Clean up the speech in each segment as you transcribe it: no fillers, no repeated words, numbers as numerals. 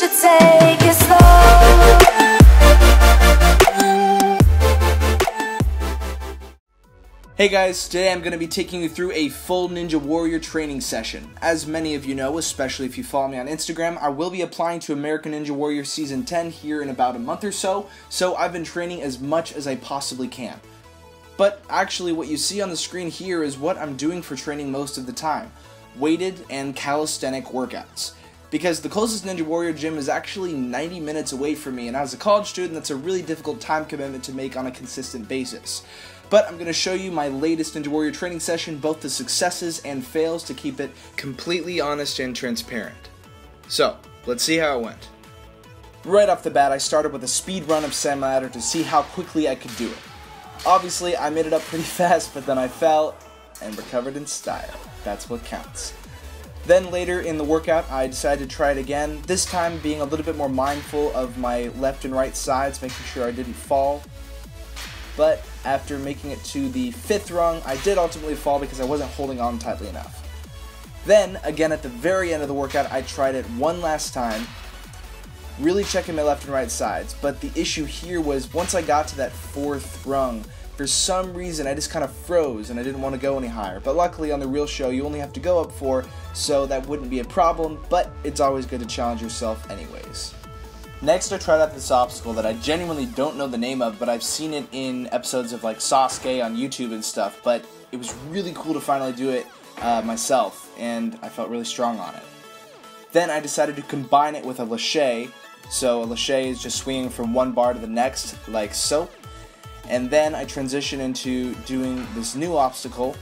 should take it slow. Hey guys, today I'm going to be taking you through a full Ninja Warrior training session. As many of you know, especially if you follow me on Instagram, I will be applying to American Ninja Warrior Season 10 here in about a month or so I've been training as much as I possibly can. But actually what you see on the screen here is what I'm doing for training most of the time. Weighted and calisthenic workouts. Because the closest Ninja Warrior gym is actually 90 minutes away from me, and as a college student that's a really difficult time commitment to make on a consistent basis. But I'm going to show you my latest Ninja Warrior training session, both the successes and fails, to keep it completely honest and transparent. So, let's see how it went. Right off the bat, I started with a speed run of salmon ladder to see how quickly I could do it. Obviously, I made it up pretty fast, but then I fell and recovered in style. That's what counts. Then later in the workout, I decided to try it again, this time being a little bit more mindful of my left and right sides, making sure I didn't fall. But after making it to the 5th rung, I did ultimately fall because I wasn't holding on tightly enough. Then, again at the very end of the workout, I tried it one last time, really checking my left and right sides. But the issue here was once I got to that 4th rung, for some reason I just kind of froze and I didn't want to go any higher. But luckily on the real show you only have to go up 4, so that wouldn't be a problem, but it's always good to challenge yourself anyways. Next, I tried out this obstacle that I genuinely don't know the name of, but I've seen it in episodes of like Sasuke on YouTube and stuff, but it was really cool to finally do it myself, and I felt really strong on it. Then I decided to combine it with a lache. So a lache is just swinging from one bar to the next, like so. And then I transitioned into doing this new obstacle.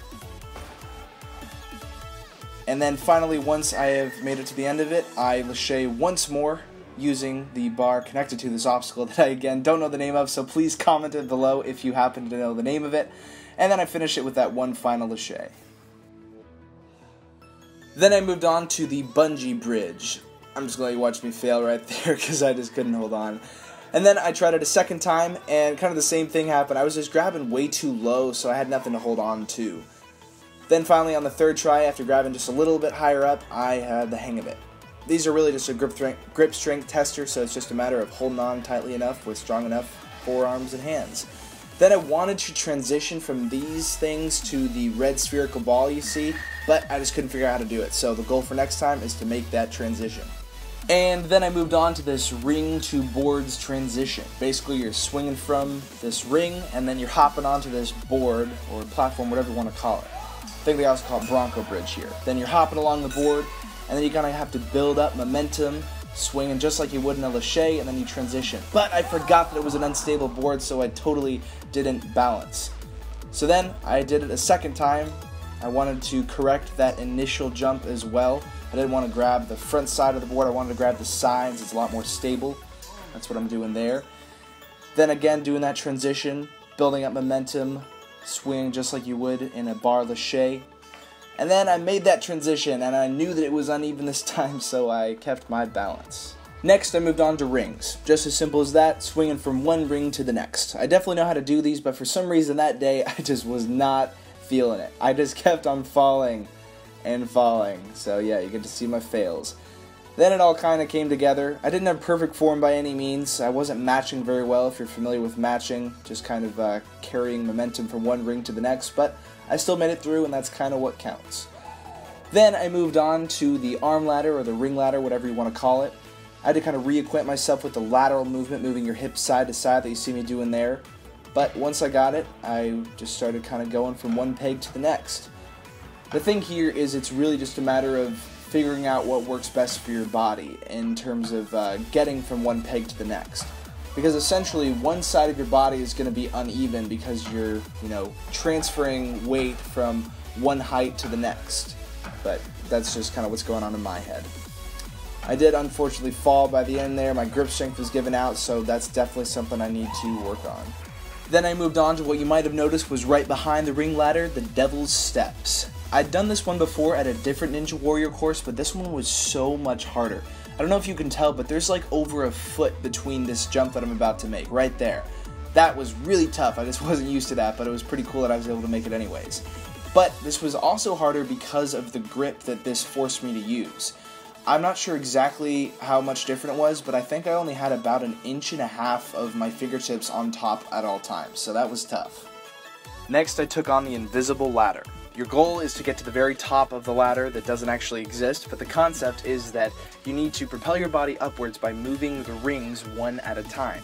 And then finally, once I have made it to the end of it, I lache once more, using the bar connected to this obstacle that I again don't know the name of, so please comment it below if you happen to know the name of it. And then I finish it with that one final lache. Then I moved on to the Bungee Bridge. I'm just glad you watched me fail right there because I just couldn't hold on. And then I tried it a second time and kind of the same thing happened. I was just grabbing way too low, so I had nothing to hold on to. Then finally on the 3rd try, after grabbing just a little bit higher up, I had the hang of it. These are really just a grip strength tester, so it's just a matter of holding on tightly enough with strong enough forearms and hands. Then I wanted to transition from these things to the red spherical ball you see, but I just couldn't figure out how to do it. So the goal for next time is to make that transition. And then I moved on to this ring to boards transition. Basically you're swinging from this ring and then you're hopping onto this board or platform, whatever you want to call it. I think they also call it Bronco Bridge here. Then you're hopping along the board, and then you're going to have to build up momentum, swinging just like you would in a lache, and then you transition. But I forgot that it was an unstable board, so I totally didn't balance. So then I did it a second time. I wanted to correct that initial jump as well. I didn't want to grab the front side of the board, I wanted to grab the sides. It's a lot more stable. That's what I'm doing there. Then again, doing that transition, building up momentum, swing just like you would in a bar lache. And then I made that transition, and I knew that it was uneven this time, so I kept my balance. Next, I moved on to rings. Just as simple as that, swinging from one ring to the next. I definitely know how to do these, but for some reason that day, I just was not feeling it. I just kept on falling and falling. So yeah, you get to see my fails. Then it all kind of came together. I didn't have perfect form by any means. I wasn't matching very well, if you're familiar with matching, just kind of carrying momentum from one ring to the next, but I still made it through, and that's kind of what counts. Then I moved on to the arm ladder, or the ring ladder, whatever you want to call it. I had to kind of reacquaint myself with the lateral movement, moving your hips side to side that you see me doing there. But once I got it, I just started kind of going from one peg to the next. The thing here is it's really just a matter of figuring out what works best for your body in terms of getting from one peg to the next. Because essentially one side of your body is going to be uneven because you're, transferring weight from one height to the next. But that's just kind of what's going on in my head. I did unfortunately fall by the end there. My grip strength was given out, so that's definitely something I need to work on. Then I moved on to what you might have noticed was right behind the ring ladder, the Devil's Steps. I'd done this one before at a different Ninja Warrior course, but this one was so much harder. I don't know if you can tell, but there's like over a foot between this jump that I'm about to make, right there. That was really tough. I just wasn't used to that, but it was pretty cool that I was able to make it anyways. But this was also harder because of the grip that this forced me to use. I'm not sure exactly how much different it was, but I think I only had about 1.5 inches of my fingertips on top at all times, so that was tough. Next, I took on the invisible ladder. Your goal is to get to the very top of the ladder that doesn't actually exist, but the concept is that you need to propel your body upwards by moving the rings one at a time.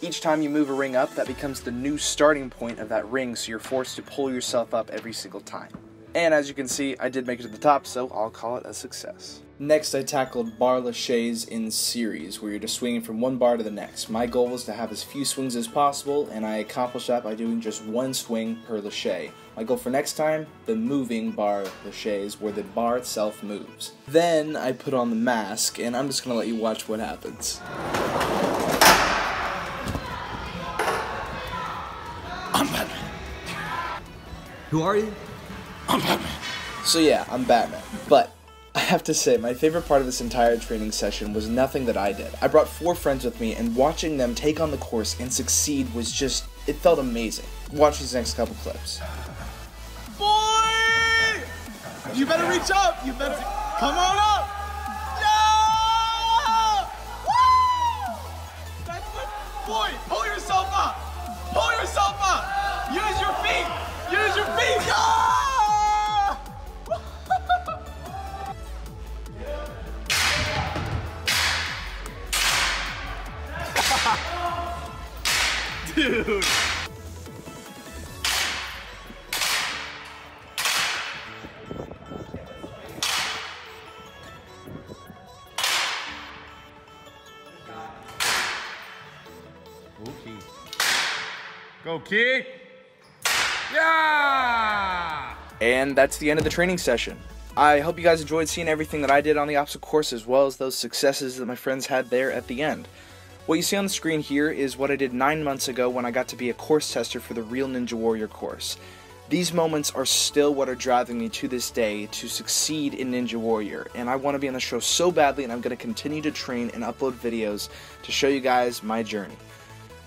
Each time you move a ring up, that becomes the new starting point of that ring, so you're forced to pull yourself up every single time. And as you can see, I did make it to the top, so I'll call it a success. Next, I tackled bar laches in series, where you're just swinging from one bar to the next. My goal was to have as few swings as possible, and I accomplished that by doing just one swing per lache. My goal for next time, the moving bar laches, where the bar itself moves. Then, I put on the mask, and I'm just going to let you watch what happens. I'm Batman. Who are you? I'm Batman. So yeah, I'm Batman, but I have to say, my favorite part of this entire training session was nothing that I did. I brought 4 friends with me, and watching them take on the course and succeed was just, it felt amazing. Watch these next couple clips. Boy! You better reach up! You better, come on up! Yeah! Woo! That's what, boy, pull yourself up! Pull yourself up! Use your feet! Use your feet! Yeah! Dude. Okay. Go, Key. Yeah! And that's the end of the training session. I hope you guys enjoyed seeing everything that I did on the obstacle course, as well as those successes that my friends had there at the end. What you see on the screen here is what I did 9 months ago when I got to be a course tester for the Real Ninja Warrior course. These moments are still what are driving me to this day to succeed in Ninja Warrior, and I want to be on the show so badly, and I'm going to continue to train and upload videos to show you guys my journey.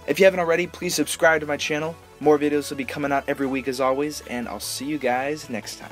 If you haven't already, please subscribe to my channel. More videos will be coming out every week as always, and I'll see you guys next time.